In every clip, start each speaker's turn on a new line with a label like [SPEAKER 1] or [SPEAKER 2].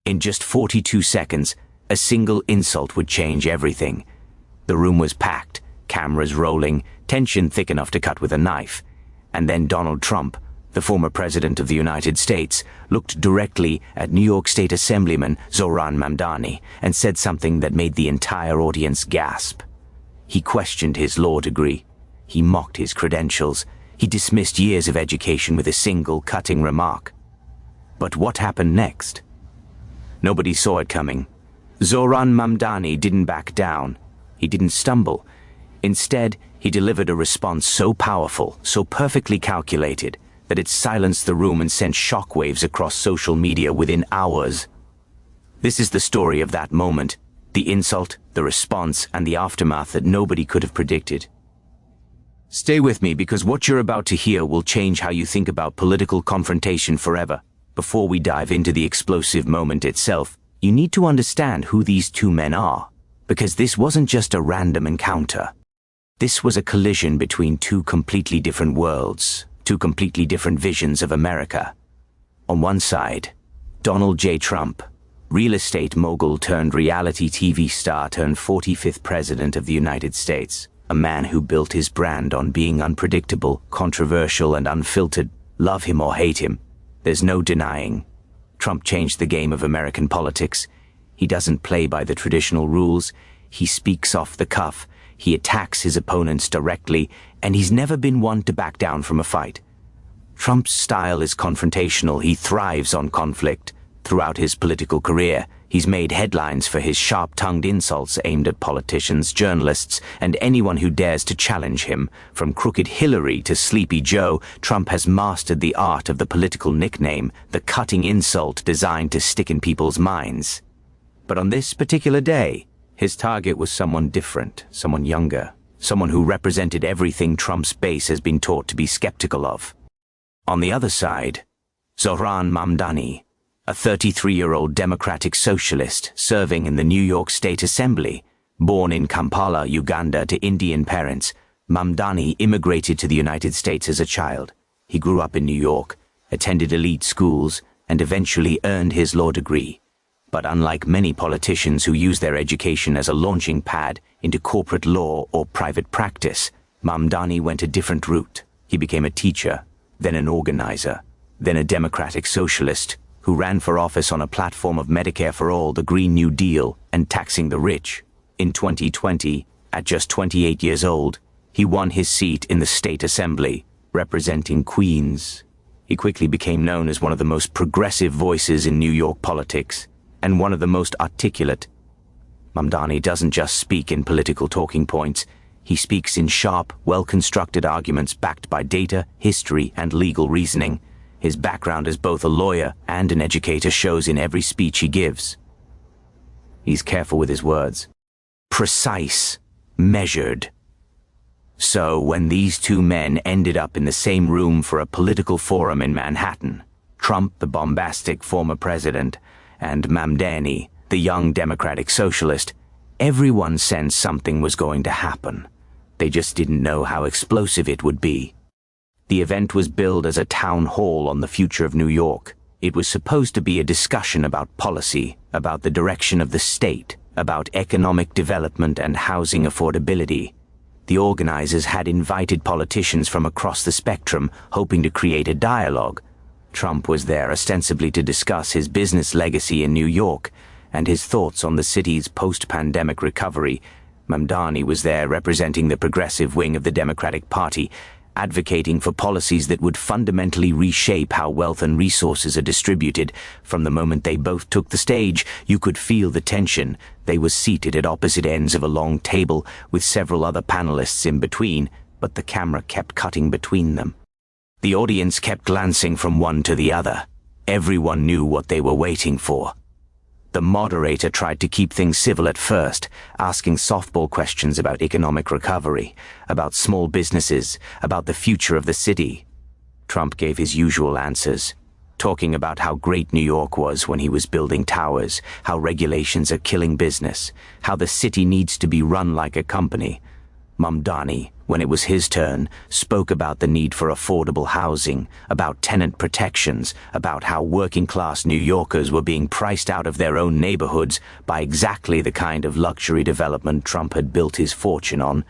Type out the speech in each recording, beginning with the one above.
[SPEAKER 1] In just 42 seconds, a single insult would change everything. The room was packed, cameras rolling, tension thick enough to cut with a knife. And then Donald Trump, the former president of the United States, looked directly at New York State Assemblyman Zohran Mamdani and said something that made the entire audience gasp. He questioned his law degree. He mocked his credentials. He dismissed years of education with a single cutting remark. But what happened next? Nobody saw it coming. Zohran Mamdani didn't back down. He didn't stumble. Instead, he delivered a response so powerful, so perfectly calculated, that it silenced the room and sent shockwaves across social media within hours. This is the story of that moment, the insult, the response, and the aftermath that nobody could have predicted. Stay with me, because what you're about to hear will change how you think about political confrontation forever. Before we dive into the explosive moment itself, you need to understand who these two men are, because this wasn't just a random encounter. This was a collision between two completely different worlds, two completely different visions of America. On one side, Donald J. Trump, real estate mogul turned reality TV star turned 45th president of the United States, a man who built his brand on being unpredictable, controversial, and unfiltered. Love him or hate him, there's no denying. Trump changed the game of American politics. He doesn't play by the traditional rules. He speaks off the cuff. He attacks his opponents directly, and he's never been one to back down from a fight. Trump's style is confrontational. He thrives on conflict. Throughout his political career, he's made headlines for his sharp-tongued insults aimed at politicians, journalists, and anyone who dares to challenge him. From Crooked Hillary to Sleepy Joe, Trump has mastered the art of the political nickname, the cutting insult designed to stick in people's minds. But on this particular day, his target was someone different, someone younger, someone who represented everything Trump's base has been taught to be skeptical of. On the other side, Zohran Mamdani, a 33-year-old democratic socialist serving in the New York State Assembly. Born in Kampala, Uganda to Indian parents, Mamdani immigrated to the United States as a child. He grew up in New York, attended elite schools, and eventually earned his law degree. But unlike many politicians who use their education as a launching pad into corporate law or private practice, Mamdani went a different route. He became a teacher, then an organizer, then a democratic socialist who ran for office on a platform of Medicare for all, the Green New Deal, and taxing the rich. In 2020, at just 28 years old, he won his seat in the state assembly, representing Queens. He quickly became known as one of the most progressive voices in New York politics, and one of the most articulate. Mamdani doesn't just speak in political talking points. He speaks in sharp, well-constructed arguments backed by data, history, and legal reasoning. His background as both a lawyer and an educator shows in every speech he gives. He's careful with his words. Precise, measured. So when these two men ended up in the same room for a political forum in Manhattan, Trump, the bombastic former president, and Mamdani, the young democratic socialist, everyone sensed something was going to happen. They just didn't know how explosive it would be. The event was billed as a town hall on the future of New York. It was supposed to be a discussion about policy, about the direction of the state, about economic development and housing affordability. The organizers had invited politicians from across the spectrum, hoping to create a dialogue. Trump was there ostensibly to discuss his business legacy in New York and his thoughts on the city's post-pandemic recovery. Mamdani was there representing the progressive wing of the Democratic Party, advocating for policies that would fundamentally reshape how wealth and resources are distributed. From the moment they both took the stage, you could feel the tension. They were seated at opposite ends of a long table with several other panelists in between, but the camera kept cutting between them. The audience kept glancing from one to the other. Everyone knew what they were waiting for. The moderator tried to keep things civil at first, asking softball questions about economic recovery, about small businesses, about the future of the city. Trump gave his usual answers, talking about how great New York was when he was building towers, how regulations are killing business, how the city needs to be run like a company. Mamdani, when it was his turn, spoke about the need for affordable housing, about tenant protections, about how working-class New Yorkers were being priced out of their own neighborhoods by exactly the kind of luxury development Trump had built his fortune on.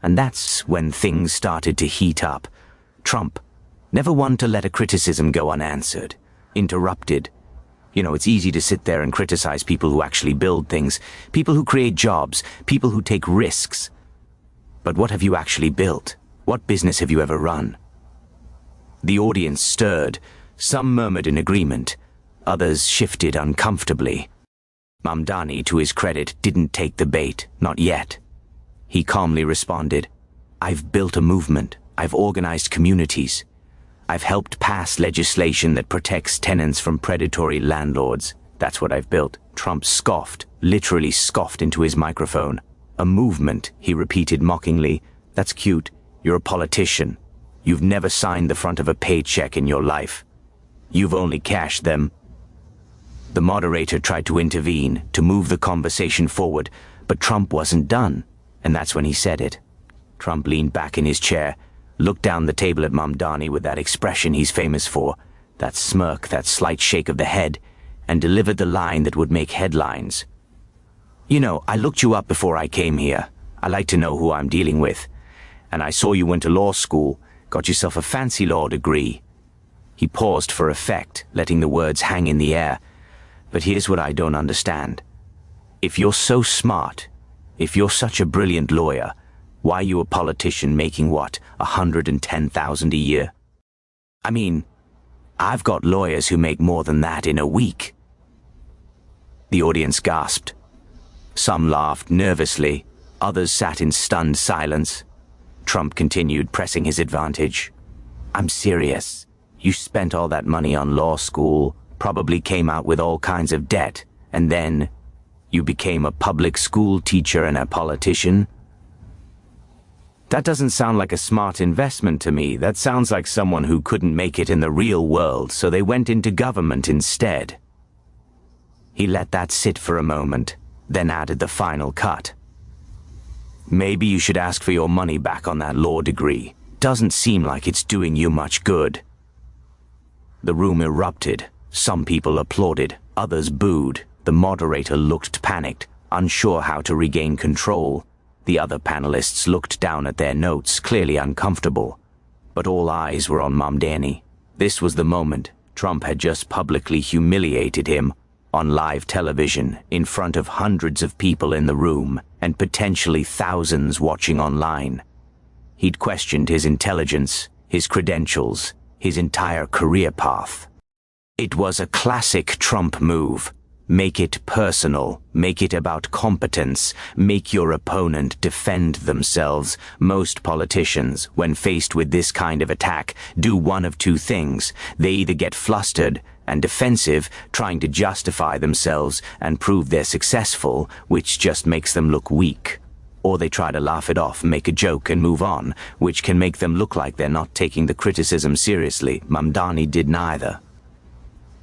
[SPEAKER 1] And that's when things started to heat up. Trump, never one to let a criticism go unanswered, interrupted. You know, it's easy to sit there and criticize people who actually build things, people who create jobs, people who take risks. But what have you actually built? What business have you ever run? The audience stirred. Some murmured in agreement. Others shifted uncomfortably. Mamdani, to his credit, didn't take the bait. Not yet. He calmly responded, "I've built a movement. I've organized communities. I've helped pass legislation that protects tenants from predatory landlords. That's what I've built." Trump scoffed, literally scoffed into his microphone. "A movement," he repeated mockingly. "That's cute. You're a politician. You've never signed the front of a paycheck in your life. You've only cashed them." The moderator tried to intervene, to move the conversation forward, but Trump wasn't done, and that's when he said it. Trump leaned back in his chair, looked down the table at Mamdani with that expression he's famous for, that smirk, that slight shake of the head, and delivered the line that would make headlines. "You know, I looked you up before I came here. I like to know who I'm dealing with. And I saw you went to law school, got yourself a fancy law degree." He paused for effect, letting the words hang in the air. "But here's what I don't understand. If you're so smart, if you're such a brilliant lawyer, why are you a politician making what, $110,000 a year? I mean, I've got lawyers who make more than that in a week." The audience gasped. Some laughed nervously, others sat in stunned silence. Trump continued, pressing his advantage. "I'm serious. You spent all that money on law school, probably came out with all kinds of debt, and then you became a public school teacher and a politician? That doesn't sound like a smart investment to me. That sounds like someone who couldn't make it in the real world, so they went into government instead." He let that sit for a moment, then added the final cut. "Maybe you should ask for your money back on that law degree. Doesn't seem like it's doing you much good." The room erupted. Some people applauded, others booed. The moderator looked panicked, unsure how to regain control. The other panelists looked down at their notes, clearly uncomfortable. But all eyes were on Mamdani. This was the moment. Trump had just publicly humiliated him, on live television, in front of hundreds of people in the room, and potentially thousands watching online. He'd questioned his intelligence, his credentials, his entire career path. It was a classic Trump move. Make it personal, make it about competence, make your opponent defend themselves. Most politicians, when faced with this kind of attack, do one of two things. They either get flustered and defensive, trying to justify themselves and prove they're successful, which just makes them look weak. Or they try to laugh it off, make a joke and move on, which can make them look like they're not taking the criticism seriously. Mamdani did neither.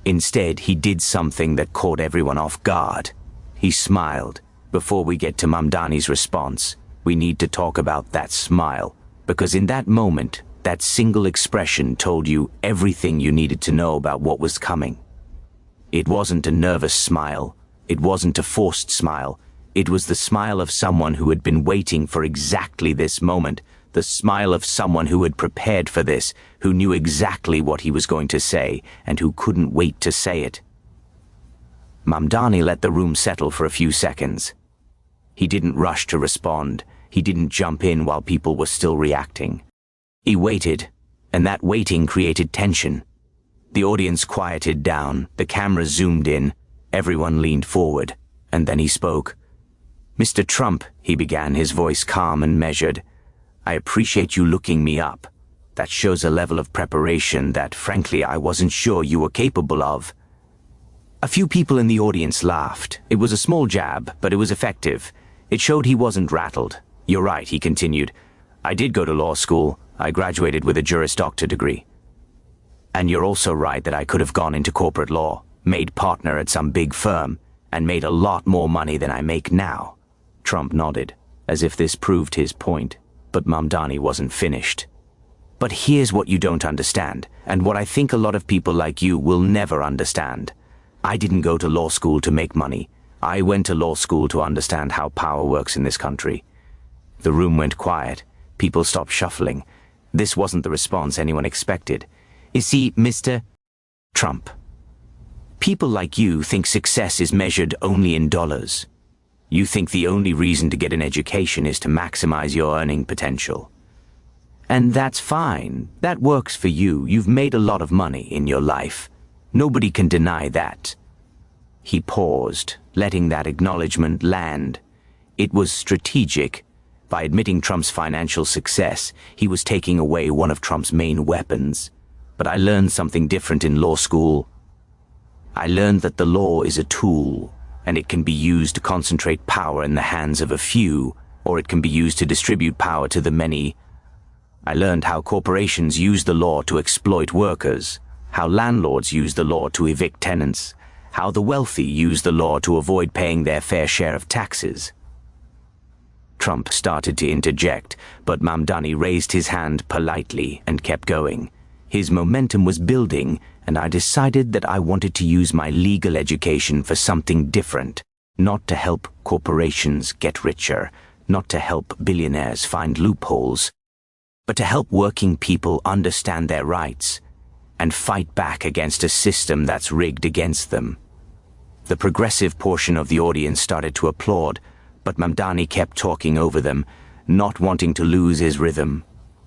[SPEAKER 1] Instead, he did something that caught everyone off guard. He smiled. Before we get to Mamdani's response, we need to talk about that smile, because in that moment, that single expression told you everything you needed to know about what was coming. It wasn't a nervous smile. It wasn't a forced smile. It was the smile of someone who had been waiting for exactly this moment, the smile of someone who had prepared for this, who knew exactly what he was going to say, and who couldn't wait to say it. Mamdani let the room settle for a few seconds. He didn't rush to respond. He didn't jump in while people were still reacting. He waited, and that waiting created tension. The audience quieted down, the camera zoomed in, everyone leaned forward, and then he spoke. "Mr. Trump," he began, his voice calm and measured, "I appreciate you looking me up. That shows a level of preparation that, frankly, I wasn't sure you were capable of." A few people in the audience laughed. It was a small jab, but it was effective. It showed he wasn't rattled. "You're right," he continued. "I did go to law school. I graduated with a Juris Doctor degree. And you're also right that I could have gone into corporate law, made partner at some big firm, and made a lot more money than I make now." Trump nodded, as if this proved his point. But Mamdani wasn't finished. But here's what you don't understand, and what I think a lot of people like you will never understand. I didn't go to law school to make money. I went to law school to understand how power works in this country. The room went quiet. People stopped shuffling. This wasn't the response anyone expected. You see, Mr. Trump, people like you think success is measured only in dollars. You think the only reason to get an education is to maximize your earning potential. And that's fine. That works for you. You've made a lot of money in your life. Nobody can deny that. He paused, letting that acknowledgement land. It was strategic. By admitting Trump's financial success, he was taking away one of Trump's main weapons. But I learned something different in law school. I learned that the law is a tool, and it can be used to concentrate power in the hands of a few, or it can be used to distribute power to the many. I learned how corporations use the law to exploit workers, how landlords use the law to evict tenants, how the wealthy use the law to avoid paying their fair share of taxes. Trump started to interject, but Mamdani raised his hand politely and kept going. His momentum was building, and I decided that I wanted to use my legal education for something different, not to help corporations get richer, not to help billionaires find loopholes, but to help working people understand their rights and fight back against a system that's rigged against them. The progressive portion of the audience started to applaud, but Mamdani kept talking over them, not wanting to lose his rhythm.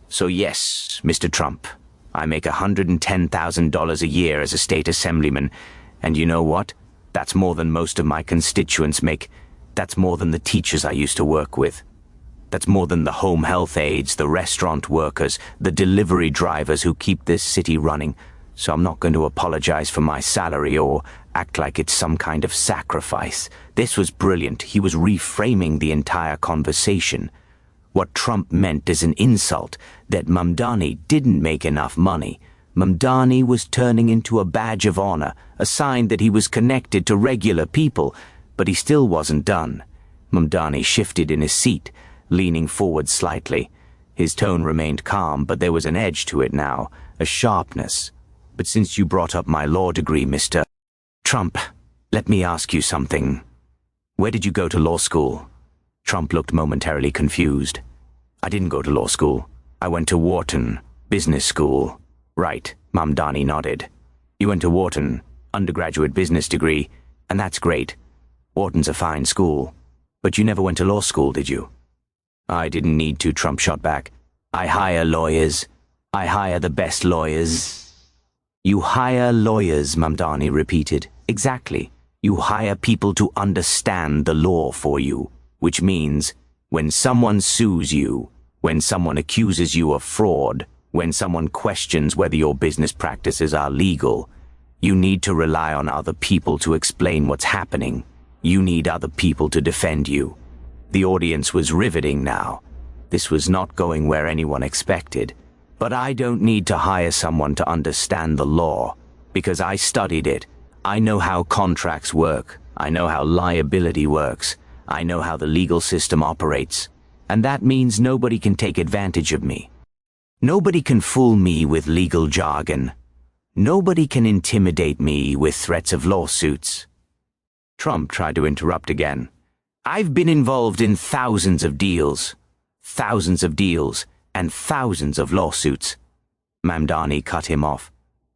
[SPEAKER 1] So yes, Mr. Trump, I make $110,000 a year as a state assemblyman, and you know what? That's more than most of my constituents make. That's more than the teachers I used to work with. That's more than the home health aides, the restaurant workers, the delivery drivers who keep this city running. So I'm not going to apologize for my salary or act like it's some kind of sacrifice. This was brilliant. He was reframing the entire conversation. What Trump meant is an insult, that Mamdani didn't make enough money. Mamdani was turning into a badge of honor, a sign that he was connected to regular people, but he still wasn't done. Mamdani shifted in his seat, leaning forward slightly. His tone remained calm, but there was an edge to it now, a sharpness. But since you brought up my law degree, Mr. Trump, let me ask you something. Where did you go to law school? Trump looked momentarily confused. I didn't go to law school. I went to Wharton, business school. Right, Mamdani nodded. You went to Wharton, undergraduate business degree, and that's great. Wharton's a fine school. But you never went to law school, did you? I didn't need to, Trump shot back. I hire lawyers. I hire the best lawyers. You hire lawyers, Mamdani repeated. Exactly. You hire people to understand the law for you, which means when someone sues you, when someone accuses you of fraud, when someone questions whether your business practices are legal, you need to rely on other people to explain what's happening. You need other people to defend you. The audience was riveting now. This was not going where anyone expected. But I don't need to hire someone to understand the law, because I studied it. I know how contracts work. I know how liability works. I know how the legal system operates. And that means nobody can take advantage of me. Nobody can fool me with legal jargon. Nobody can intimidate me with threats of lawsuits. Trump tried to interrupt again. I've been involved in thousands of deals, and thousands of lawsuits. Mamdani cut him off.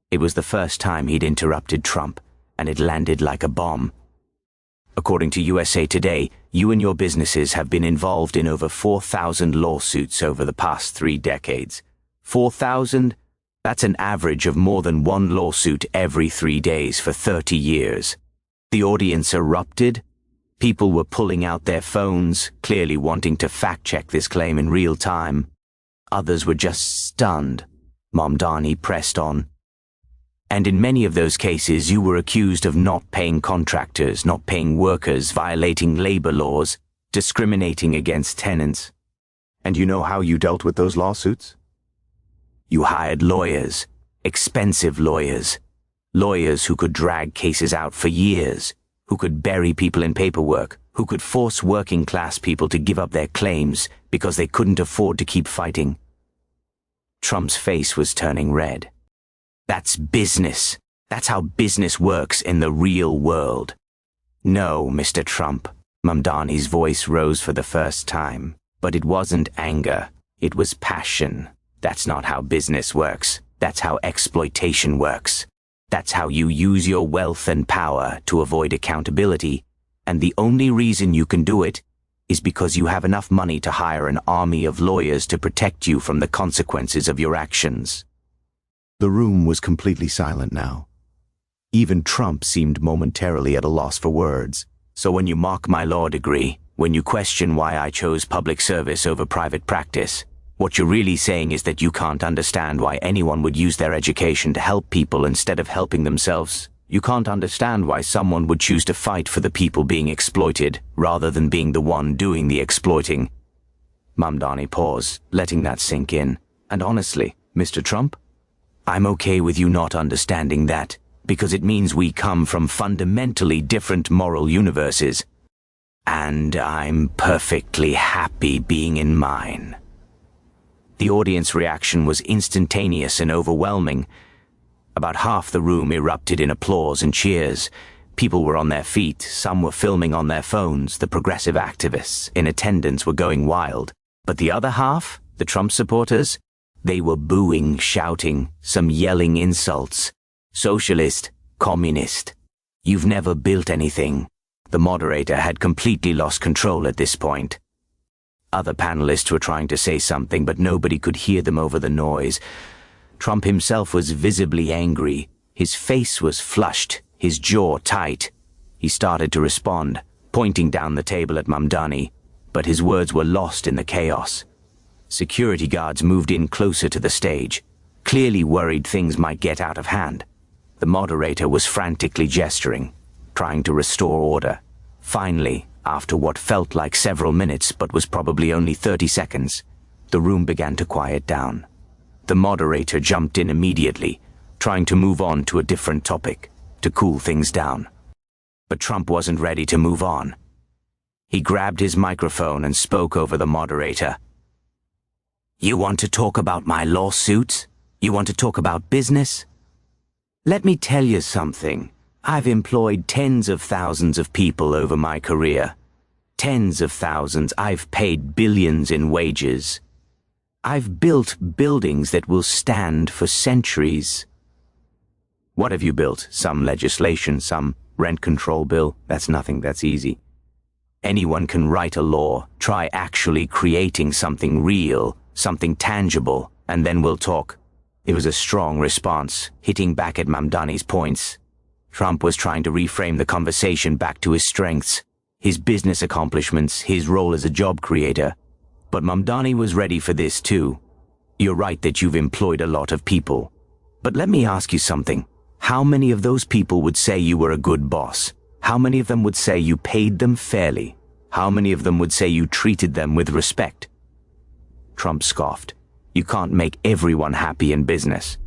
[SPEAKER 1] It was the first time he'd interrupted Trump, and it landed like a bomb. According to USA Today, you and your businesses have been involved in over 4,000 lawsuits over the past 3 decades. 4,000? That's an average of more than one lawsuit every 3 days for 30 years. The audience erupted. People were pulling out their phones, clearly wanting to fact-check this claim in real time. Others were just stunned. Mamdani pressed on. And in many of those cases, you were accused of not paying contractors, not paying workers, violating labor laws, discriminating against tenants.
[SPEAKER 2] And you know how you dealt with those lawsuits?
[SPEAKER 1] You hired lawyers, expensive lawyers, lawyers who could drag cases out for years, who could bury people in paperwork, who could force working-class people to give up their claims because they couldn't afford to keep fighting. Trump's face was turning red. That's business. That's how business works in the real world. No, Mr. Trump. Mamdani's voice rose for the first time. But it wasn't anger. It was passion. That's not how business works. That's how exploitation works. That's how you use your wealth and power to avoid accountability. And the only reason you can do it is because you have enough money to hire an army of lawyers to protect you from the consequences of your actions.
[SPEAKER 2] The room was completely silent now. Even Trump seemed momentarily at a loss for words.
[SPEAKER 1] So when you mock my law degree, when you question why I chose public service over private practice, what you're really saying is that you can't understand why anyone would use their education to help people instead of helping themselves. You can't understand why someone would choose to fight for the people being exploited rather than being the one doing the exploiting. Mamdani paused, letting that sink in. And honestly, Mr. Trump, I'm okay with you not understanding that, because it means we come from fundamentally different moral universes. And I'm perfectly happy being in mine. The audience reaction was instantaneous and overwhelming. About half the room erupted in applause and cheers. People were on their feet, some were filming on their phones, the progressive activists in attendance were going wild. But the other half, the Trump supporters, they were booing, shouting, some yelling insults. Socialist, communist. You've never built anything. The moderator had completely lost control at this point. Other panelists were trying to say something, but nobody could hear them over the noise. Trump himself was visibly angry. His face was flushed, his jaw tight. He started to respond, pointing down the table at Mamdani, but his words were lost in the chaos. Security guards moved in closer to the stage, clearly worried things might get out of hand. The moderator was frantically gesturing, trying to restore order. Finally, after what felt like several minutes but was probably only 30 seconds, the room began to quiet down. The moderator jumped in immediately, trying to move on to a different topic, to cool things down. But Trump wasn't ready to move on. He grabbed his microphone and spoke over the moderator. You want to talk about my lawsuits? You want to talk about business? Let me tell you something. I've employed tens of thousands of people over my career. Tens of thousands. I've paid billions in wages. I've built buildings that will stand for centuries. What have you built? Some legislation, some rent control bill? That's nothing, that's easy. Anyone can write a law, try actually creating something real, something tangible, and then we'll talk. It was a strong response, hitting back at Mamdani's points. Trump was trying to reframe the conversation back to his strengths, his business accomplishments, his role as a job creator. But Mamdani was ready for this too. You're right that you've employed a lot of people. But let me ask you something. How many of those people would say you were a good boss? How many of them would say you paid them fairly? How many of them would say you treated them with respect? Trump scoffed. You can't make everyone happy in business.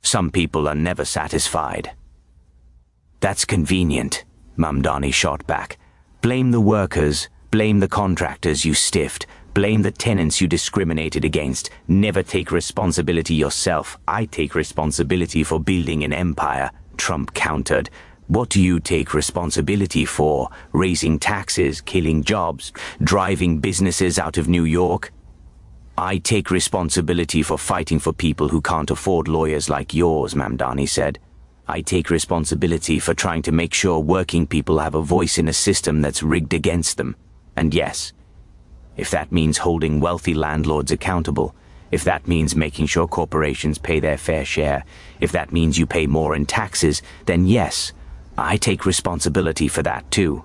[SPEAKER 1] Some people are never satisfied. That's convenient, Mamdani shot back. Blame the workers, blame the contractors you stiffed, blame the tenants you discriminated against. Never take responsibility yourself. I take responsibility for building an empire, Trump countered. What do you take responsibility for? Raising taxes, killing jobs, driving businesses out of New York? I take responsibility for fighting for people who can't afford lawyers like yours, Mamdani said. I take responsibility for trying to make sure working people have a voice in a system that's rigged against them. And yes, if that means holding wealthy landlords accountable, if that means making sure corporations pay their fair share, if that means you pay more in taxes, then yes, I take responsibility for that too.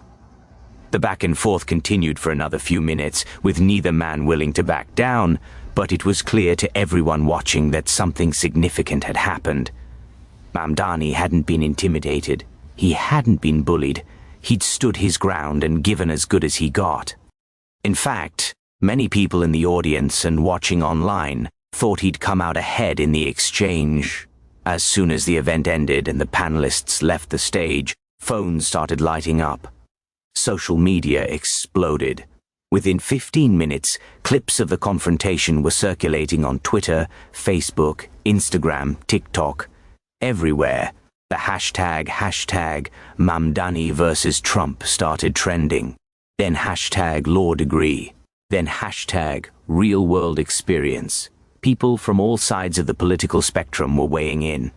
[SPEAKER 1] The back and forth continued for another few minutes, with neither man willing to back down, but it was clear to everyone watching that something significant had happened. Mamdani hadn't been intimidated. He hadn't been bullied. He'd stood his ground and given as good as he got. In fact, many people in the audience and watching online thought he'd come out ahead in the exchange. As soon as the event ended and the panelists left the stage, Phones started lighting up. Social media exploded. Within 15 minutes, clips of the confrontation were circulating on Twitter, Facebook, Instagram, TikTok. Everywhere, the hashtag Mamdani versus Trump started trending. Then hashtag law degree. Then hashtag real world experience. People from all sides of the political spectrum were weighing in.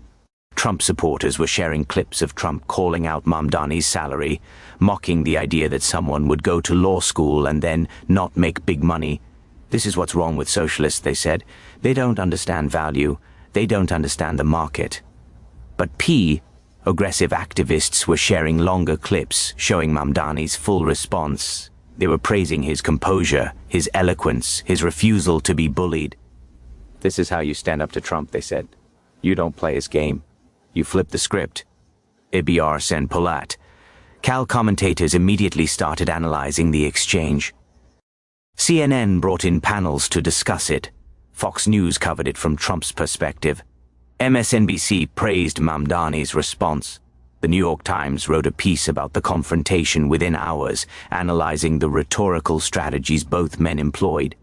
[SPEAKER 1] Trump supporters were sharing clips of Trump calling out Mamdani's salary, mocking the idea that someone would go to law school and then not make big money. This is what's wrong with socialists, they said. They don't understand value. They don't understand the market. But aggressive activists were sharing longer clips showing Mamdani's full response. They were praising his composure, his eloquence, his refusal to be bullied. This is how you stand up to Trump, they said. You don't play his game. You flip the script. Ibiars and Polat. Cal commentators immediately started analyzing the exchange. CNN brought in panels to discuss it. Fox News covered it from Trump's perspective. MSNBC praised Mamdani's response. The New York Times wrote a piece about the confrontation within hours, analyzing the rhetorical strategies both men employed.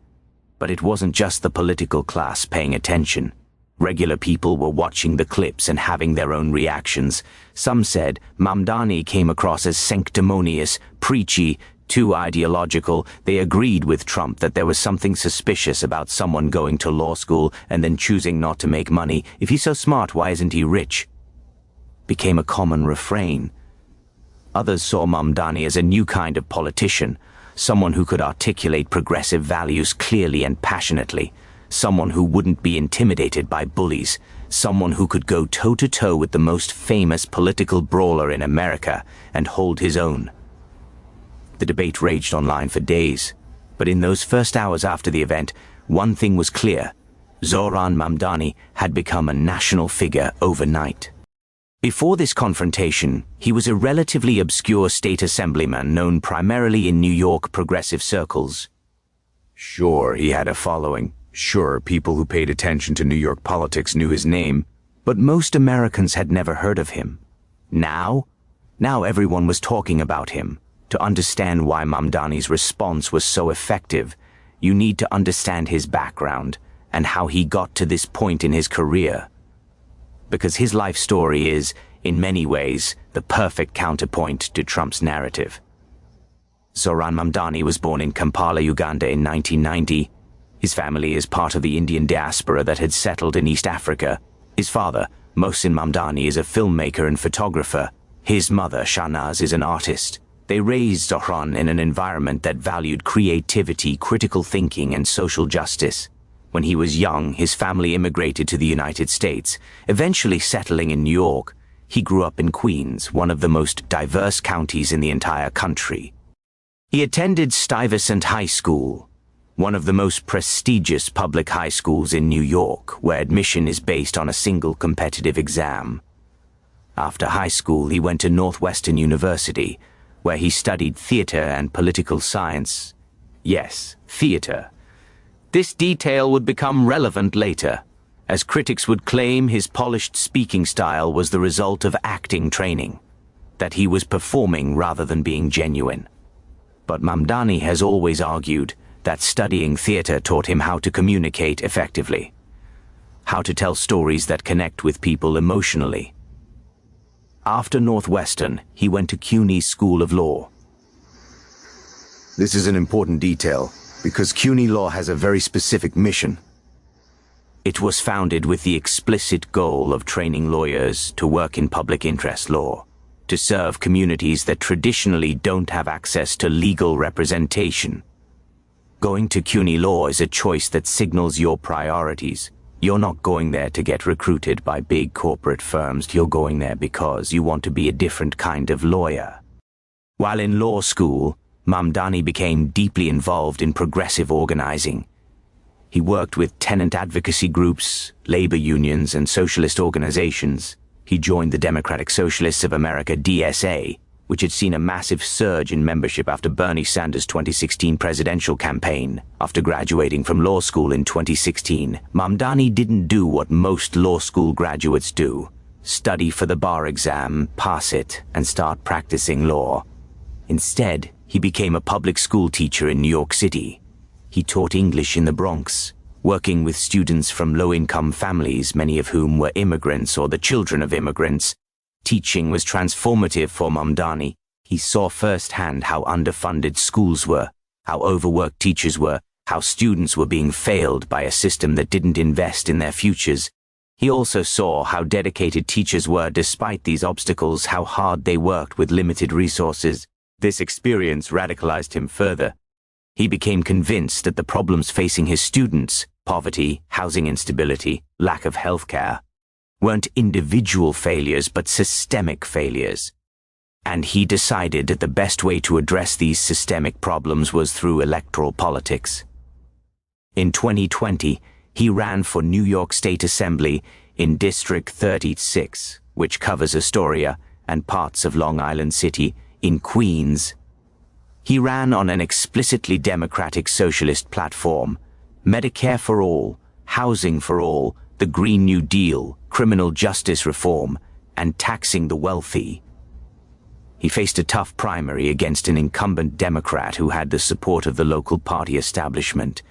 [SPEAKER 1] But it wasn't just the political class paying attention. Regular people were watching the clips and having their own reactions. Some said Mamdani came across as sanctimonious, preachy, too ideological. They agreed with Trump that there was something suspicious about someone going to law school and then choosing not to make money. If he's so smart, why isn't he rich? Became a common refrain. Others saw Mamdani as a new kind of politician, someone who could articulate progressive values clearly and passionately. Someone who wouldn't be intimidated by bullies, someone who could go toe-to-toe with the most famous political brawler in America and hold his own. The debate raged online for days, but in those first hours after the event, one thing was clear. Zohran Mamdani had become a national figure overnight. Before this confrontation, he was a relatively obscure state assemblyman known primarily in New York progressive circles. Sure, he had a following. Sure, people who paid attention to New York politics knew his name, but most Americans had never heard of him. Now everyone was talking about him. To understand why Mamdani's response was so effective, you need to understand his background and how he got to this point in his career. Because his life story is, in many ways, the perfect counterpoint to Trump's narrative. Zohran Mamdani was born in Kampala, Uganda in 1990. His family is part of the Indian diaspora that had settled in East Africa. His father, Mohsin Mamdani, is a filmmaker and photographer. His mother, Shahnaz, is an artist. They raised Zohran in an environment that valued creativity, critical thinking, and social justice. When he was young, his family immigrated to the United States, eventually settling in New York. He grew up in Queens, one of the most diverse counties in the entire country. He attended Stuyvesant High School, one of the most prestigious public high schools in New York, where admission is based on a single competitive exam. After high school, he went to Northwestern University, where he studied theater and political science. Yes, theater. This detail would become relevant later, as critics would claim his polished speaking style was the result of acting training, that he was performing rather than being genuine. But Mamdani has always argued that studying theater taught him how to communicate effectively, how to tell stories that connect with people emotionally. After Northwestern, he went to CUNY's School of Law.
[SPEAKER 2] This is an important detail, because CUNY Law has a very specific mission.
[SPEAKER 1] It was founded with the explicit goal of training lawyers to work in public interest law, to serve communities that traditionally don't have access to legal representation. Going to CUNY Law is a choice that signals your priorities. You're not going there to get recruited by big corporate firms. You're going there because you want to be a different kind of lawyer. While in law school, Mamdani became deeply involved in progressive organizing. He worked with tenant advocacy groups, labor unions, and socialist organizations. He joined the Democratic Socialists of America, DSA, which had seen a massive surge in membership after Bernie Sanders' 2016 presidential campaign. After graduating from law school in 2016, Mamdani didn't do what most law school graduates do. study for the bar exam, pass it, and start practicing law. Instead, he became a public school teacher in New York City. He taught English in the Bronx, working with students from low-income families, many of whom were immigrants or the children of immigrants. Teaching was transformative for Mamdani. He saw firsthand how underfunded schools were, how overworked teachers were, how students were being failed by a system that didn't invest in their futures. He also saw how dedicated teachers were despite these obstacles, how hard they worked with limited resources. This experience radicalized him further. He became convinced that the problems facing his students, poverty, housing instability, lack of healthcare, weren't individual failures but systemic failures. And he decided that the best way to address these systemic problems was through electoral politics. In 2020, he ran for New York State Assembly in District 36, which covers Astoria and parts of Long Island City in Queens. He ran on an explicitly democratic socialist platform: Medicare for all, housing for all, the Green New Deal, criminal justice reform, and taxing the wealthy. He faced a tough primary against an incumbent Democrat who had the support of the local party establishment.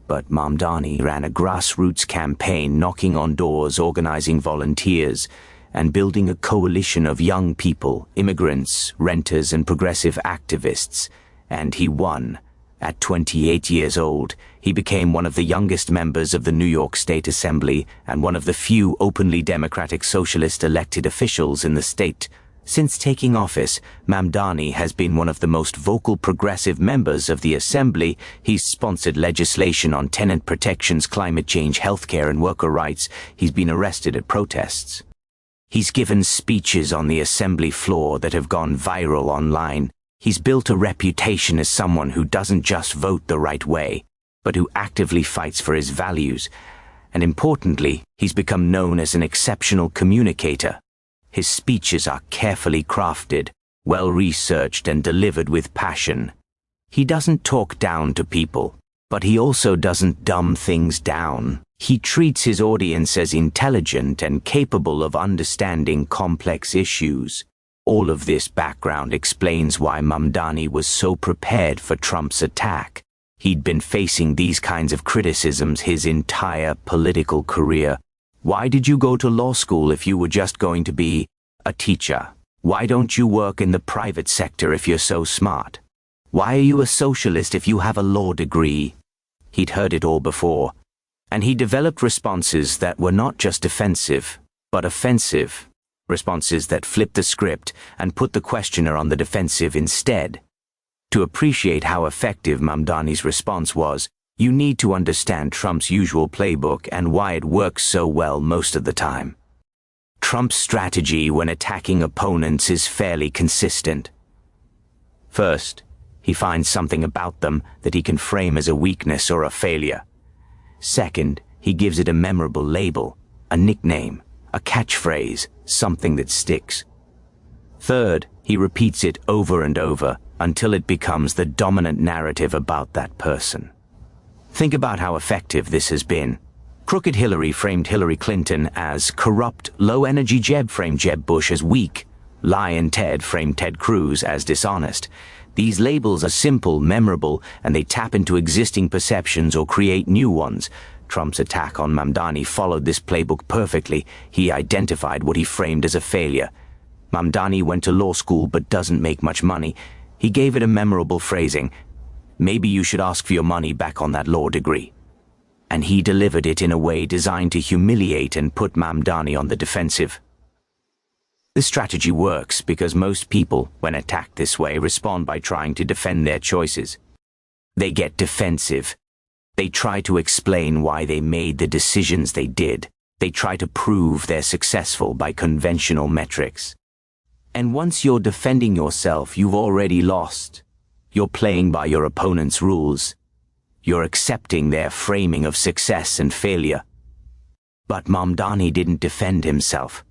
[SPEAKER 1] But Mamdani ran a grassroots campaign, knocking on doors, organizing volunteers, and building a coalition of young people, immigrants, renters, and progressive activists. And he won. At 28 years old, he became one of the youngest members of the New York State Assembly and one of the few openly democratic socialist elected officials in the state. Since taking office, Mamdani has been one of the most vocal progressive members of the Assembly. He's sponsored legislation on tenant protections, climate change, healthcare, and worker rights. He's been arrested at protests. He's given speeches on the Assembly floor that have gone viral online. He's built a reputation as someone who doesn't just vote the right way, but who actively fights for his values. And importantly, he's become known as an exceptional communicator. His speeches are carefully crafted, well-researched, and delivered with passion. He doesn't talk down to people, but he also doesn't dumb things down. He treats his audience as intelligent and capable of understanding complex issues. All of this background explains why Mamdani was so prepared for Trump's attack. He'd been facing these kinds of criticisms his entire political career. Why did you go to law school if you were just going to be a teacher? Why don't you work in the private sector if you're so smart? Why are you a socialist if you have a law degree? He'd heard it all before, and he developed responses that were not just defensive, but offensive. Responses that flipped the script and put the questioner on the defensive instead. To appreciate how effective Mamdani's response was, you need to understand Trump's usual playbook and why it works so well most of the time. Trump's strategy when attacking opponents is fairly consistent. First, he finds something about them that he can frame as a weakness or a failure. Second, he gives it a memorable label, a nickname, a catchphrase, something that sticks. Third, he repeats it over and over until it becomes the dominant narrative about that person. Think about how effective this has been. Crooked Hillary framed Hillary Clinton as corrupt, low-energy Jeb framed Jeb Bush as weak. Lion Ted framed Ted Cruz as dishonest. These labels are simple, memorable, and they tap into existing perceptions or create new ones. Trump's attack on Mamdani followed this playbook perfectly. He identified what he framed as a failure. Mamdani went to law school but doesn't make much money. He gave it a memorable phrasing. Maybe you should ask for your money back on that law degree. And he delivered it in a way designed to humiliate and put Mamdani on the defensive. This strategy works because most people, when attacked this way, respond by trying to defend their choices. They get defensive. They try to explain why they made the decisions they did. They try to prove they're successful by conventional metrics. And once you're defending yourself, you've already lost. You're playing by your opponent's rules. You're accepting their framing of success and failure. But Mamdani didn't defend himself.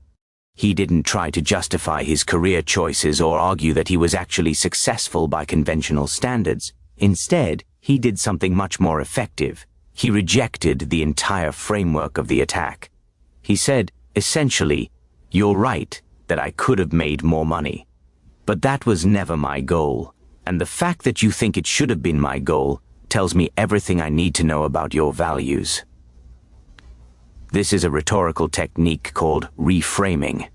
[SPEAKER 1] He didn't try to justify his career choices or argue that he was actually successful by conventional standards. Instead, he did something much more effective. He rejected the entire framework of the attack. He said, essentially, You're right that I could have made more money. But that was never my goal. And the fact that you think it should have been my goal tells me everything I need to know about your values. This is a rhetorical technique called reframing.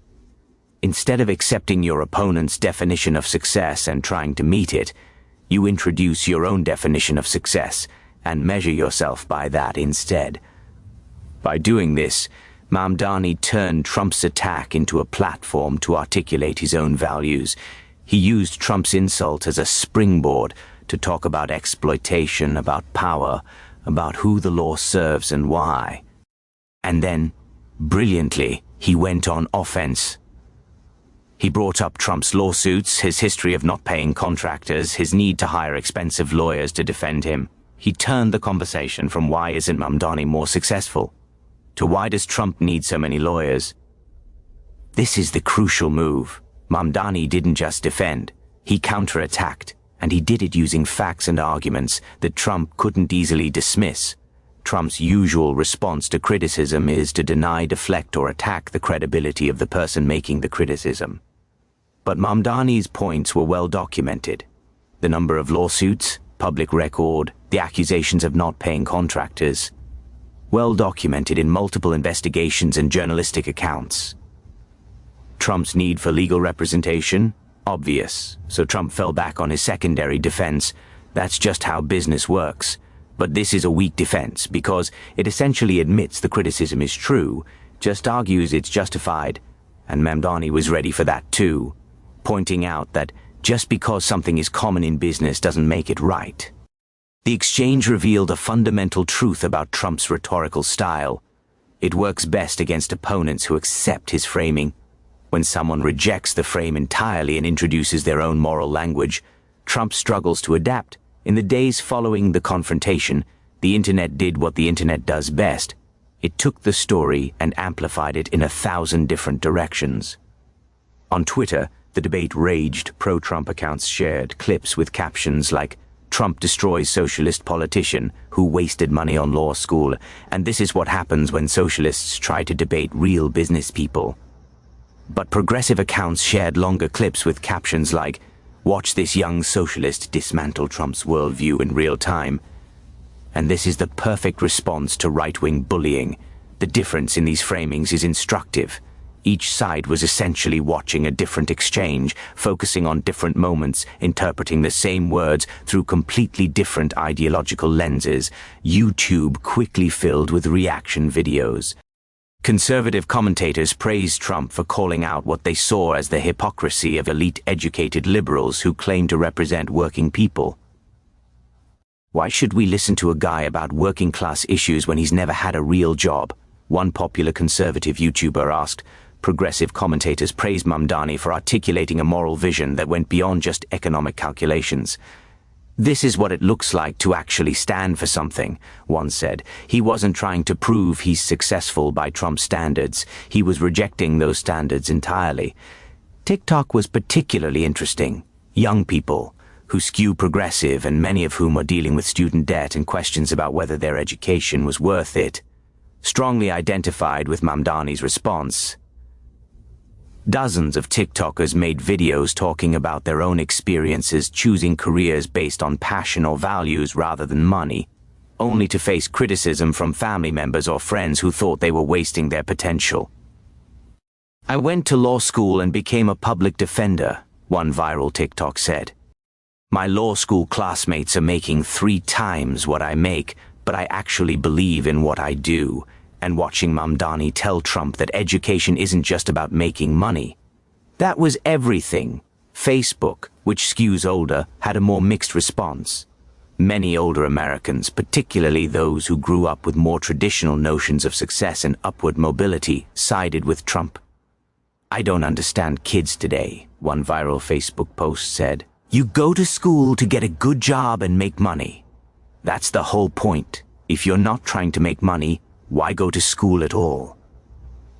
[SPEAKER 1] Instead of accepting your opponent's definition of success and trying to meet it, you introduce your own definition of success and measure yourself by that instead. By doing this, Mamdani turned Trump's attack into a platform to articulate his own values. He used Trump's insult as a springboard to talk about exploitation, about power, about who the law serves and why. And then, brilliantly, he went on offense. He brought up Trump's lawsuits, his history of not paying contractors, his need to hire expensive lawyers to defend him. He turned the conversation from why isn't Mamdani more successful to why does Trump need so many lawyers? This is the crucial move. Mamdani didn't just defend, he counterattacked, and he did it using facts and arguments that Trump couldn't easily dismiss. Trump's usual response to criticism is to deny, deflect, or attack the credibility of the person making the criticism. But Mamdani's points were well documented. The number of lawsuits, public record, the accusations of not paying contractors, well documented in multiple investigations and journalistic accounts. Trump's need for legal representation? Obvious, so Trump fell back on his secondary defense. That's just how business works. But this is a weak defense because it essentially admits the criticism is true, just argues it's justified, and Mamdani was ready for that too, pointing out that just because something is common in business doesn't make it right. The exchange revealed a fundamental truth about Trump's rhetorical style. It works best against opponents who accept his framing. When someone rejects the frame entirely and introduces their own moral language, Trump struggles to adapt. In the days following the confrontation, the internet did what the internet does best. It took the story and amplified it in 1,000 different directions. On Twitter, the debate raged. Pro-Trump accounts shared clips with captions like, "Trump destroys socialist politician who wasted money on law school, and this is what happens when socialists try to debate real business people." But progressive accounts shared longer clips with captions like, "Watch this young socialist dismantle Trump's worldview in real time." And this is the perfect response to right-wing bullying. The difference in these framings is instructive. Each side was essentially watching a different exchange, focusing on different moments, interpreting the same words through completely different ideological lenses. YouTube quickly filled with reaction videos. Conservative commentators praised Trump for calling out what they saw as the hypocrisy of elite-educated liberals who claim to represent working people. Why should we listen to a guy about working-class issues when he's never had a real job? One popular conservative YouTuber asked. Progressive commentators praised Mamdani for articulating a moral vision that went beyond just economic calculations. "This is what it looks like to actually stand for something," one said. He wasn't trying to prove he's successful by Trump's standards. He was rejecting those standards entirely. TikTok was particularly interesting. Young people, who skew progressive and many of whom are dealing with student debt and questions about whether their education was worth it, strongly identified with Mamdani's response. Dozens of TikTokers made videos talking about their own experiences choosing careers based on passion or values rather than money, only to face criticism from family members or friends who thought they were wasting their potential. "I went to law school and became a public defender," one viral TikTok said. "My law school classmates are making 3 times what I make, but I actually believe in what I do." And watching Mamdani tell Trump that education isn't just about making money. That was everything. Facebook, which skews older, had a more mixed response. Many older Americans, particularly those who grew up with more traditional notions of success and upward mobility, sided with Trump. "I don't understand kids today," one viral Facebook post said. "You go to school to get a good job and make money. That's the whole point. If you're not trying to make money, why go to school at all?"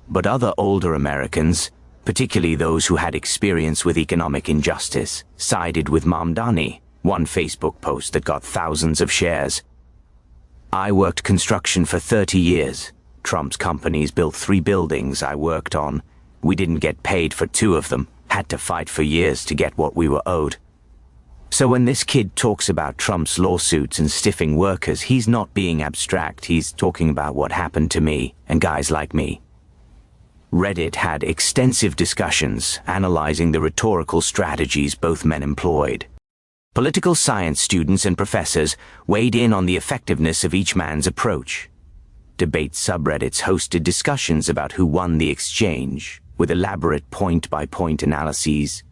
[SPEAKER 1] But other older Americans, particularly those who had experience with economic injustice, sided with Mamdani. One Facebook post that got thousands of shares. "I worked construction for 30 years. Trump's companies built 3 buildings I worked on. We didn't get paid for 2 of them, had to fight for years to get what we were owed. So when this kid talks about Trump's lawsuits and stiffing workers, he's not being abstract, he's talking about what happened to me and guys like me. Reddit had extensive discussions analyzing the rhetorical strategies both men employed. Political science students and professors weighed in on the effectiveness of each man's approach. Debate subreddits hosted discussions about who won the exchange, with elaborate point-by-point analyses.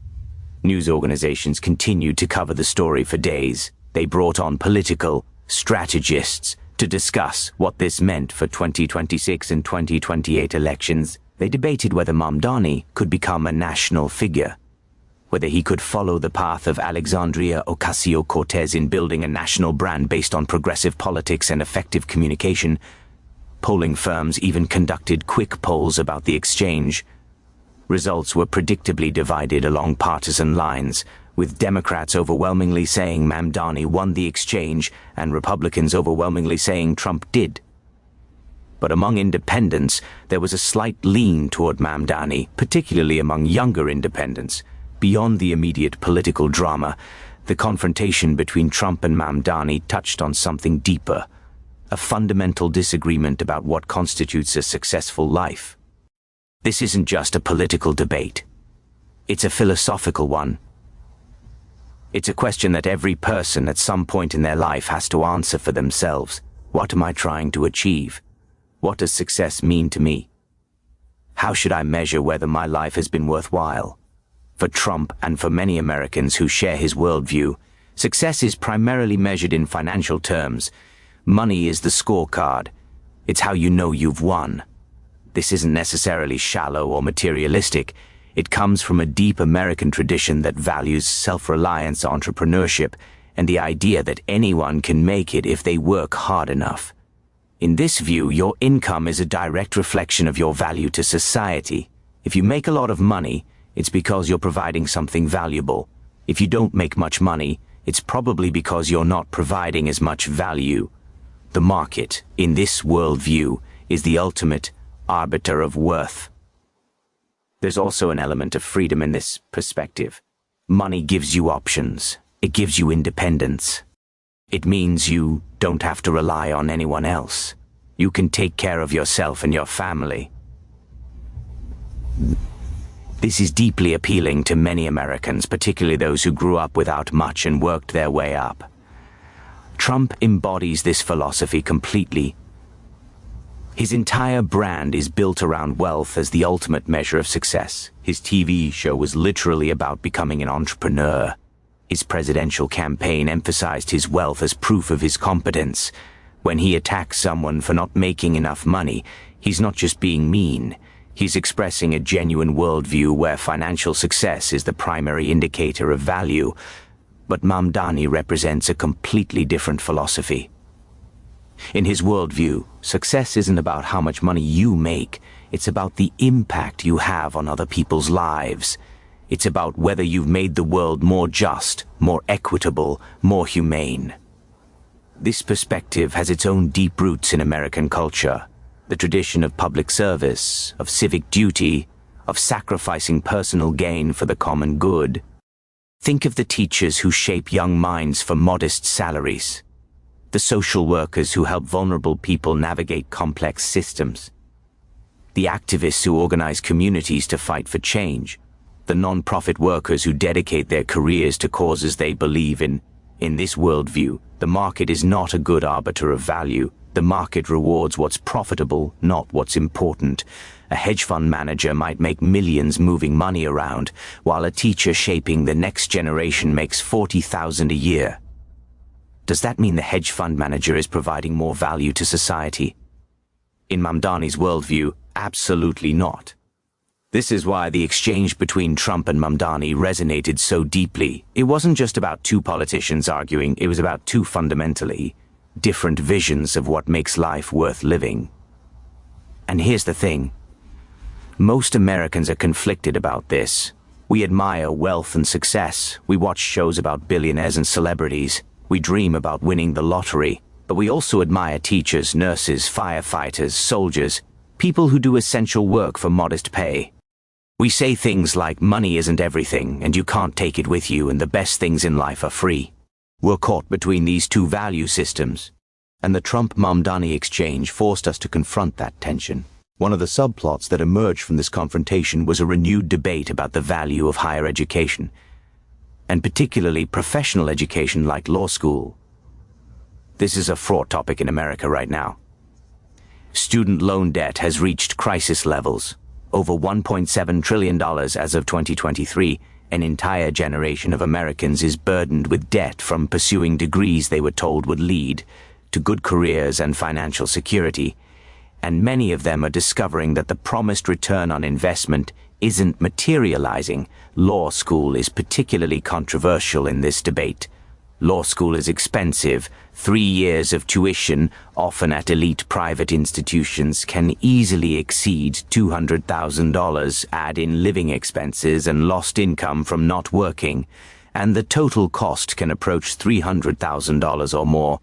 [SPEAKER 1] News organizations continued to cover the story for days. They brought on political strategists to discuss what this meant for 2026 and 2028 elections. They debated whether Mamdani could become a national figure, whether he could follow the path of Alexandria Ocasio-Cortez in building a national brand based on progressive politics and effective communication. Polling firms even conducted quick polls about the exchange. Results were predictably divided along partisan lines, with Democrats overwhelmingly saying Mamdani won the exchange and Republicans overwhelmingly saying Trump did. But among independents, there was a slight lean toward Mamdani, particularly among younger independents. Beyond the immediate political drama, the confrontation between Trump and Mamdani touched on something deeper, a fundamental disagreement about what constitutes a successful life. This isn't just a political debate. It's a philosophical one. It's a question that every person at some point in their life has to answer for themselves. What am I trying to achieve? What does success mean to me? How should I measure whether my life has been worthwhile? For Trump and for many Americans who share his worldview, success is primarily measured in financial terms. Money is the scorecard. It's how you know you've won. This isn't necessarily shallow or materialistic. It comes from a deep American tradition that values self-reliance, entrepreneurship, and the idea that anyone can make it if they work hard enough. In this view, your income is a direct reflection of your value to society. If you make a lot of money, it's because you're providing something valuable. If you don't make much money, it's probably because you're not providing as much value. The market, in this worldview, is the ultimate arbiter of worth. There's also an element of freedom in this perspective. Money gives you options. It gives you independence. It means you don't have to rely on anyone else. You can take care of yourself and your family. This is deeply appealing to many Americans, particularly those who grew up without much and worked their way up. Trump embodies this philosophy completely. His entire brand is built around wealth as the ultimate measure of success. His TV show was literally about becoming an entrepreneur. His presidential campaign emphasized his wealth as proof of his competence. When he attacks someone for not making enough money, he's not just being mean. He's expressing a genuine worldview where financial success is the primary indicator of value. But Mamdani represents a completely different philosophy. In his worldview, success isn't about how much money you make. It's about the impact you have on other people's lives. It's about whether you've made the world more just, more equitable, more humane. This perspective has its own deep roots in American culture. The tradition of public service, of civic duty, of sacrificing personal gain for the common good. Think of the teachers who shape young minds for modest salaries. The social workers who help vulnerable people navigate complex systems. The activists who organize communities to fight for change. The non-profit workers who dedicate their careers to causes they believe in. In this worldview, the market is not a good arbiter of value. The market rewards what's profitable, not what's important. A hedge fund manager might make millions moving money around, while a teacher shaping the next generation makes $40,000 a year. Does that mean the hedge fund manager is providing more value to society? In Mamdani's worldview, absolutely not. This is why the exchange between Trump and Mamdani resonated so deeply. It wasn't just about two politicians arguing, it was about two fundamentally different visions of what makes life worth living. And here's the thing. Most Americans are conflicted about this. We admire wealth and success. We watch shows about billionaires and celebrities. We dream about winning the lottery. But we also admire teachers, nurses, firefighters, soldiers, people who do essential work for modest pay. We say things like money isn't everything and you can't take it with you and the best things in life are free. We're caught between these two value systems, and the Trump-Mamdani exchange forced us to confront that tension. One of the subplots that emerged from this confrontation was a renewed debate about the value of higher education, and particularly professional education like law school. This is a fraught topic in America right now. Student loan debt has reached crisis levels, over $1.7 trillion as of 2023. An entire generation of Americans is burdened with debt from pursuing degrees they were told would lead to good careers and financial security, and many of them are discovering that the promised return on investment isn't materializing. Law school is particularly controversial in this debate. Law school is expensive. 3 years of tuition, often at elite private institutions, can easily exceed $200,000. Add in living expenses and lost income from not working, and the total cost can approach $300,000 or more.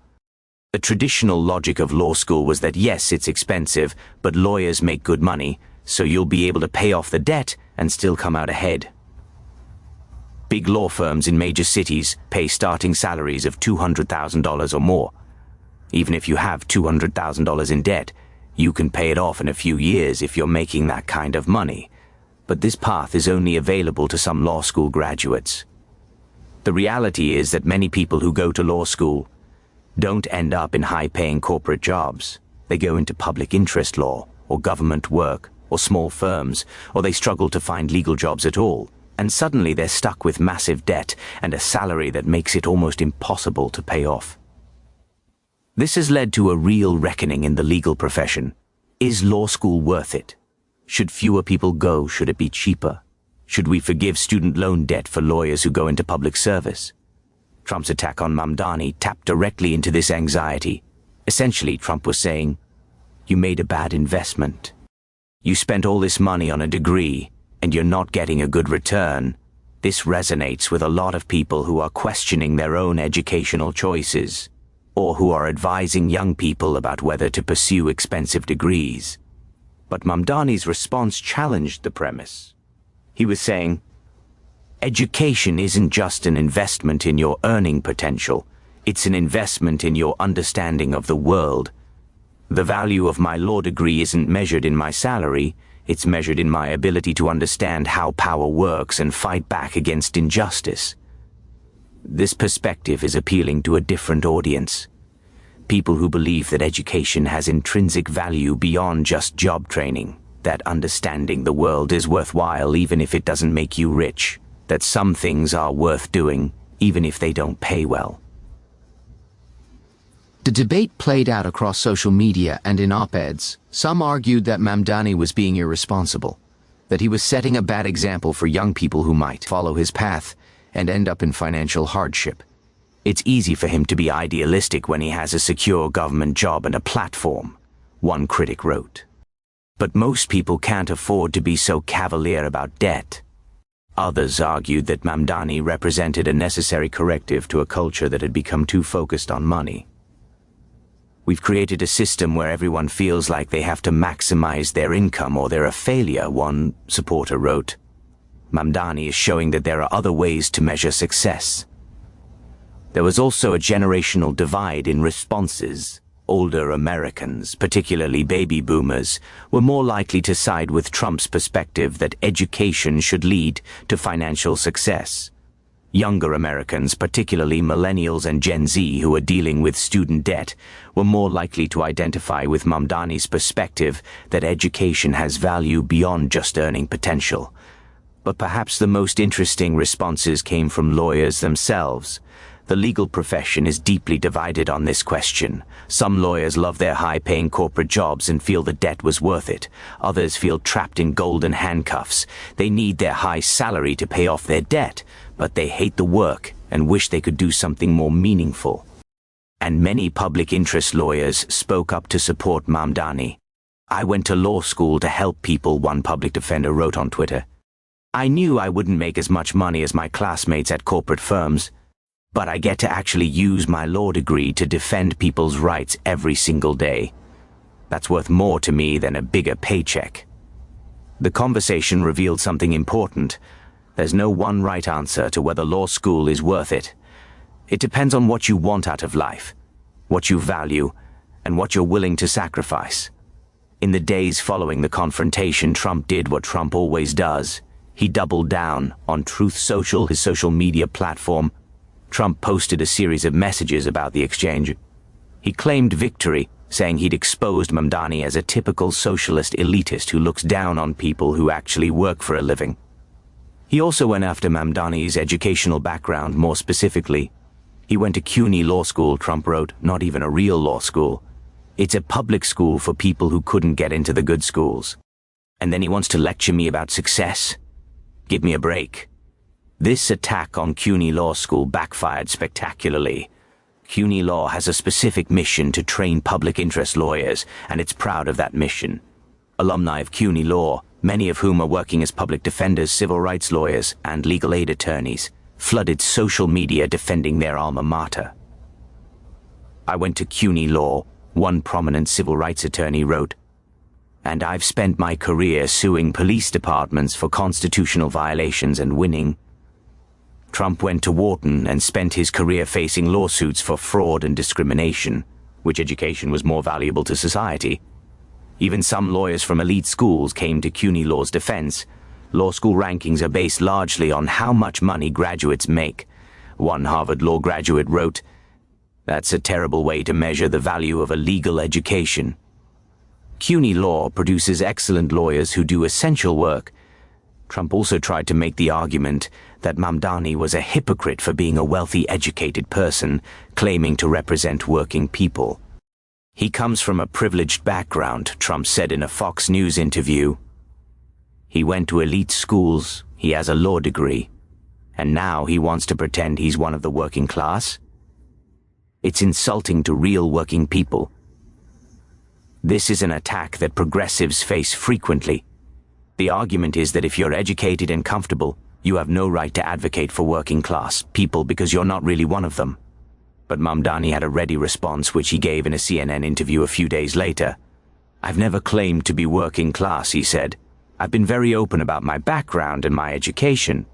[SPEAKER 1] The traditional logic of law school was that yes, it's expensive, but lawyers make good money, so you'll be able to pay off the debt and still come out ahead. Big law firms in major cities pay starting salaries of $200,000 or more. Even if you have $200,000 in debt, you can pay it off in a few years if you're making that kind of money. But this path is only available to some law school graduates. The reality is that many people who go to law school don't end up in high-paying corporate jobs. They go into public interest law, or government work, or small firms, or they struggle to find legal jobs at all. And suddenly they're stuck with massive debt and a salary that makes it almost impossible to pay off. This has led to a real reckoning in the legal profession. Is law school worth it? Should fewer people go? Should it be cheaper? Should we forgive student loan debt for lawyers who go into public service? Trump's attack on Mamdani tapped directly into this anxiety. Essentially, Trump was saying, you made a bad investment. You spent all this money on a degree, and you're not getting a good return. This resonates with a lot of people who are questioning their own educational choices, or who are advising young people about whether to pursue expensive degrees. But Mamdani's response challenged the premise. He was saying, education isn't just an investment in your earning potential, it's an investment in your understanding of the world. The value of my law degree isn't measured in my salary, it's measured in my ability to understand how power works and fight back against injustice. This perspective is appealing to a different audience. People who believe that education has intrinsic value beyond just job training, that understanding the world is worthwhile even if it doesn't make you rich, that some things are worth doing even if they don't pay well.
[SPEAKER 3] The debate played out across social media and in op-eds. Some argued that Mamdani was being irresponsible, that he was setting a bad example for young people who might follow his path and end up in financial hardship.
[SPEAKER 1] It's easy for him to be idealistic when he has a secure government job and a platform, one critic wrote. But most people can't afford to be so cavalier about debt. Others argued that Mamdani represented a necessary corrective to a culture that had become too focused on money. We've created a system where everyone feels like they have to maximize their income or they're a failure, one supporter wrote. Mamdani is showing that there are other ways to measure success. There was also a generational divide in responses. Older Americans, particularly baby boomers, were more likely to side with Trump's perspective that education should lead to financial success. Younger Americans, particularly millennials and Gen Z who are dealing with student debt, were more likely to identify with Mamdani's perspective that education has value beyond just earning potential. But perhaps the most interesting responses came from lawyers themselves. The legal profession is deeply divided on this question. Some lawyers love their high-paying corporate jobs and feel the debt was worth it. Others feel trapped in golden handcuffs. They need their high salary to pay off their debt, but they hate the work and wish they could do something more meaningful. And many public interest lawyers spoke up to support Mamdani. I went to law school to help people, one public defender wrote on Twitter. I knew I wouldn't make as much money as my classmates at corporate firms, but I get to actually use my law degree to defend people's rights every single day. That's worth more to me than a bigger paycheck. The conversation revealed something important. There's no one right answer to whether law school is worth it. It depends on what you want out of life, what you value, and what you're willing to sacrifice. In the days following the confrontation, Trump did what Trump always does. He doubled down on Truth Social, his social media platform. Trump posted a series of messages about the exchange. He claimed victory, saying he'd exposed Mamdani as a typical socialist elitist who looks down on people who actually work for a living. He also went after Mamdani's educational background more specifically. He went to CUNY Law School, Trump wrote, not even a real law school. It's a public school for people who couldn't get into the good schools. And then he wants to lecture me about success? Give me a break. This attack on CUNY Law School backfired spectacularly. CUNY Law has a specific mission to train public interest lawyers, and it's proud of that mission. Alumni of CUNY Law, many of whom are working as public defenders, civil rights lawyers, and legal aid attorneys, flooded social media defending their alma mater. I went to CUNY Law, one prominent civil rights attorney wrote, and I've spent my career suing police departments for constitutional violations and winning. Trump went to Wharton and spent his career facing lawsuits for fraud and discrimination, which education was more valuable to society. Even some lawyers from elite schools came to CUNY Law's defense. Law school rankings are based largely on how much money graduates make. One Harvard law graduate wrote, "That's a terrible way to measure the value of a legal education." CUNY Law produces excellent lawyers who do essential work. Trump also tried to make the argument that Mamdani was a hypocrite for being a wealthy, educated person, claiming to represent working people. He comes from a privileged background, Trump said in a Fox News interview. He went to elite schools, he has a law degree, and now he wants to pretend he's one of the working class? It's insulting to real working people. This is an attack that progressives face frequently. The argument is that if you're educated and comfortable, you have no right to advocate for working class people because you're not really one of them. But Mamdani had a ready response which he gave in a CNN interview a few days later. "I've never claimed to be working class," he said. "I've been very open about my background and my education.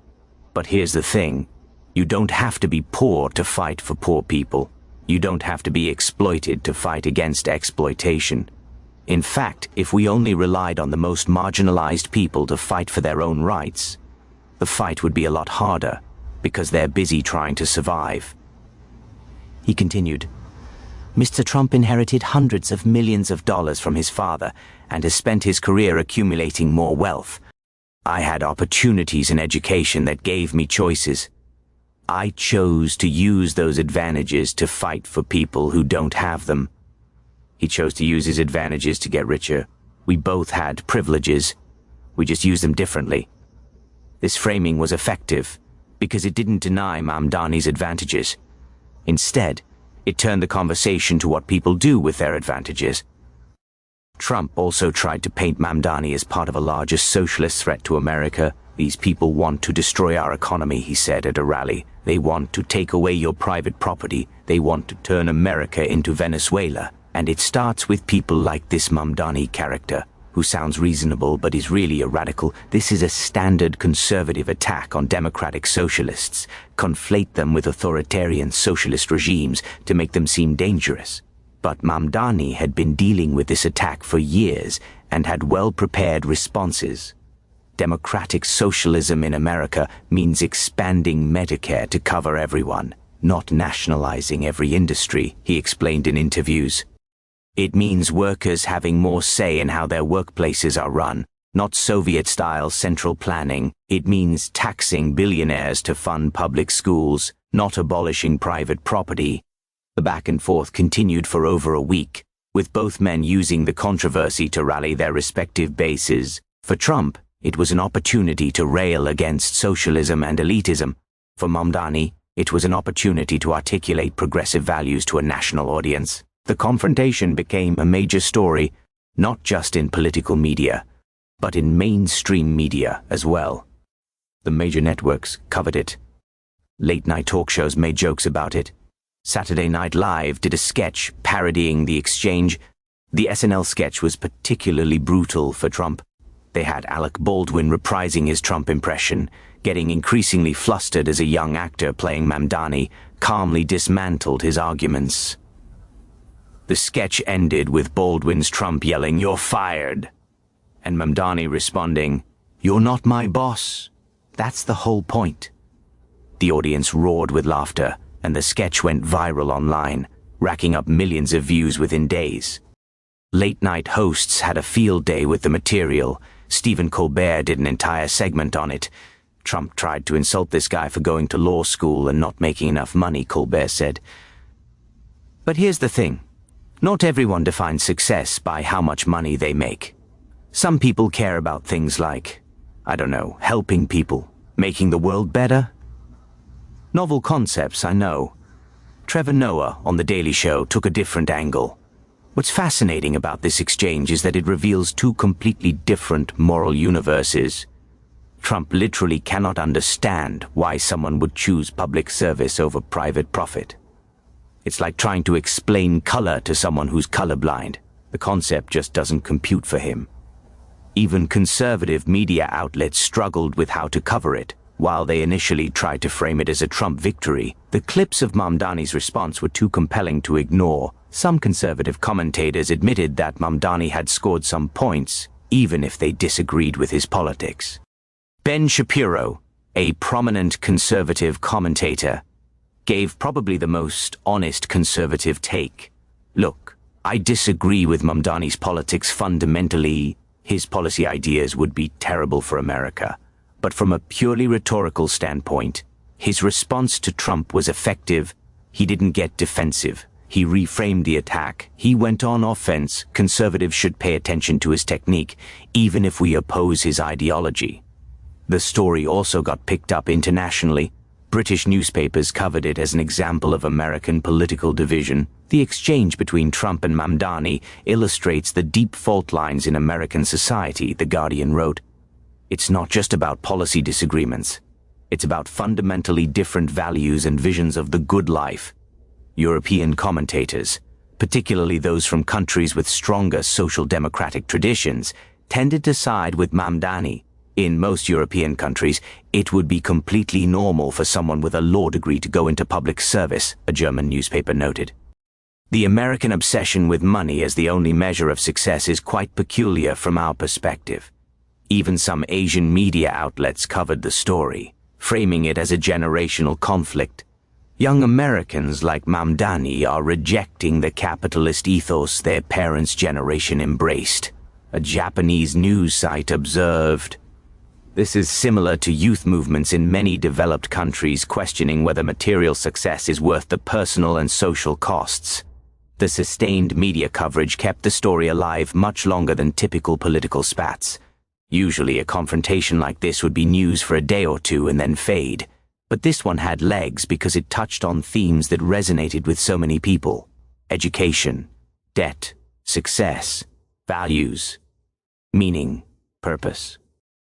[SPEAKER 1] But here's the thing. You don't have to be poor to fight for poor people. You don't have to be exploited to fight against exploitation. In fact, if we only relied on the most marginalized people to fight for their own rights, the fight would be a lot harder because they're busy trying to survive." He continued, "Mr. Trump inherited hundreds of millions of dollars from his father and has spent his career accumulating more wealth. I had opportunities in education that gave me choices. I chose to use those advantages to fight for people who don't have them. He chose to use his advantages to get richer. We both had privileges. We just used them differently. This framing was effective because it didn't deny Mamdani's advantages. Instead, it turned the conversation to what people do with their advantages." Trump also tried to paint Mamdani as part of a larger socialist threat to America. "These people want to destroy our economy," he said at a rally. "They want to take away your private property. They want to turn America into Venezuela. And it starts with people like this Mamdani character, who sounds reasonable but is really a radical. This is a standard conservative attack on democratic socialists. Conflate them with authoritarian socialist regimes to make them seem dangerous." But Mamdani had been dealing with this attack for years and had well-prepared responses. Democratic socialism in America means expanding Medicare to cover everyone, not nationalizing every industry, he explained in interviews. It means workers having more say in how their workplaces are run, not Soviet-style central planning. It means taxing billionaires to fund public schools, not abolishing private property. The back and forth continued for over a week, with both men using the controversy to rally their respective bases. For Trump, it was an opportunity to rail against socialism and elitism. For Mamdani, it was an opportunity to articulate progressive values to a national audience. The confrontation became a major story, not just in political media, but in mainstream media as well. The major networks covered it. Late-night talk shows made jokes about it. Saturday Night Live did a sketch parodying the exchange. The SNL sketch was particularly brutal for Trump. They had Alec Baldwin reprising his Trump impression, getting increasingly flustered as a young actor playing Mamdani calmly dismantled his arguments. The sketch ended with Baldwin's Trump yelling, "You're fired," and Mamdani responding, "You're not my boss. That's the whole point." The audience roared with laughter, and the sketch went viral online, racking up millions of views within days. Late-night hosts had a field day with the material. Stephen Colbert did an entire segment on it. Trump tried to insult this guy for going to law school and not making enough money, Colbert said. But here's the thing. Not everyone defines success by how much money they make. Some people care about things like, helping people, making the world better. Novel concepts, I know. Trevor Noah on The Daily Show took a different angle. What's fascinating about this exchange is that it reveals two completely different moral universes. Trump literally cannot understand why someone would choose public service over private profit. It's like trying to explain color to someone who's colorblind. The concept just doesn't compute for him. Even conservative media outlets struggled with how to cover it. While they initially tried to frame it as a Trump victory, the clips of Mamdani's response were too compelling to ignore. Some conservative commentators admitted that Mamdani had scored some points, even if they disagreed with his politics. Ben Shapiro, a prominent conservative commentator, gave probably the most honest conservative take. Look, I disagree with Mamdani's politics fundamentally. His policy ideas would be terrible for America. But from a purely rhetorical standpoint, his response to Trump was effective. He didn't get defensive. He reframed the attack. He went on offense. Conservatives should pay attention to his technique, even if we oppose his ideology. The story also got picked up internationally. British newspapers covered it as an example of American political division. The exchange between Trump and Mamdani illustrates the deep fault lines in American society, The Guardian wrote. It's not just about policy disagreements. It's about fundamentally different values and visions of the good life. European commentators, particularly those from countries with stronger social democratic traditions, tended to side with Mamdani. In most European countries, it would be completely normal for someone with a law degree to go into public service, a German newspaper noted. The American obsession with money as the only measure of success is quite peculiar from our perspective. Even some Asian media outlets covered the story, framing it as a generational conflict. Young Americans like Mamdani are rejecting the capitalist ethos their parents' generation embraced. A Japanese news site observed. This is similar to youth movements in many developed countries questioning whether material success is worth the personal and social costs. The sustained media coverage kept the story alive much longer than typical political spats. Usually a confrontation like this would be news for a day or two and then fade. But this one had legs because it touched on themes that resonated with so many people. Education, debt, success, values, meaning, purpose.